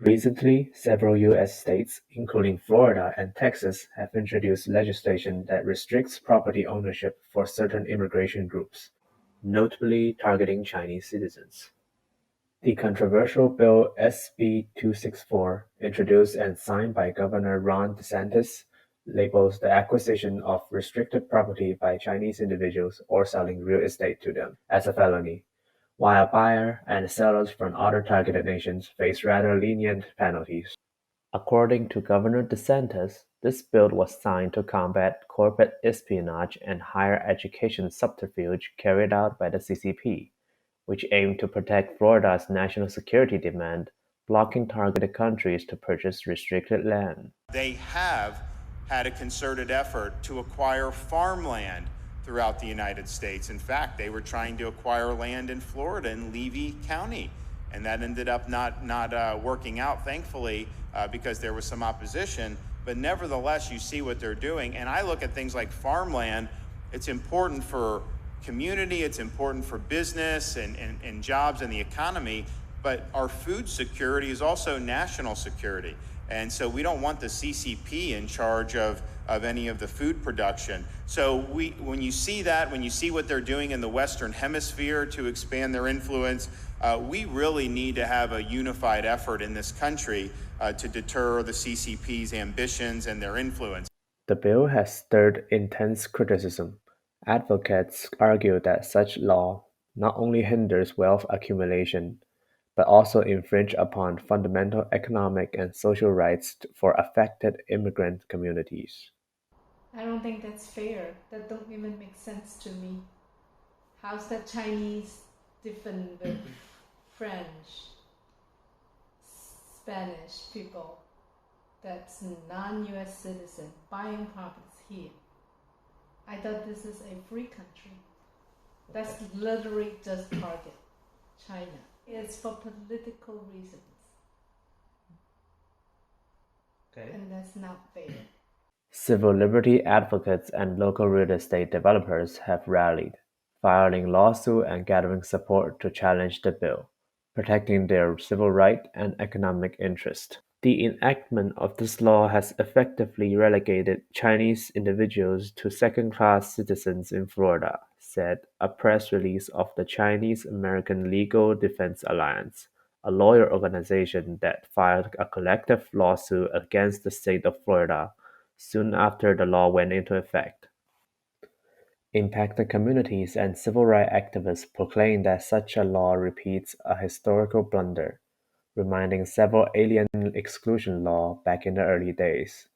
Recently, several U.S. states, including Florida and Texas, have introduced legislation that restricts property ownership for certain immigration groups, notably targeting Chinese citizens. The controversial Bill SB 264, introduced and signed by Governor Ron Desantis, labels the acquisition of restricted property by Chinese individuals or selling real estate to them as a felony, while buyers and sellers from other targeted nations face rather lenient penalties. According to Governor DeSantis, this bill was signed to combat corporate espionage and higher education subterfuge carried out by the CCP, which aimed to protect Florida's national security demand, blocking targeted countries to purchase restricted land. They have had a concerted effort to acquire farmland throughout the United States. In fact, they were trying to acquire land in Florida in Levy County, and that ended up not working out, thankfully, because there was some opposition. But nevertheless, you see what they're doing. And I look at things like farmland. It's important for community, it's important for business and jobs and the economy, but our food security is also national security. And so we don't want the CCP in charge of any of the food production. So when you see that, when you see what they're doing in the Western Hemisphere to expand their influence, we really need to have a unified effort in this country to deter the CCP's ambitions and their influence. The bill has stirred intense criticism. Advocates argue that such law not only hinders wealth accumulation, but also infringe upon fundamental economic and social rights for affected immigrant communities. I don't think that's fair. That don't even make sense to me. How's that Chinese different with French, Spanish people that's non-US citizen buying properties here? I thought this is a free country. That's literally just target China. It's for political reasons. Okay. And that's not fair. Civil liberty advocates and local real estate developers have rallied, filing lawsuits and gathering support to challenge the bill, protecting their civil rights and economic interest. The enactment of this law has effectively relegated Chinese individuals to second-class citizens in Florida, said a press release of the Chinese American Legal Defense Alliance, a lawyer organization that filed a collective lawsuit against the state of Florida soon after the law went into effect. Impacted communities and civil rights activists proclaim that such a law repeats a historical blunder, reminding several alien exclusion laws back in the early days.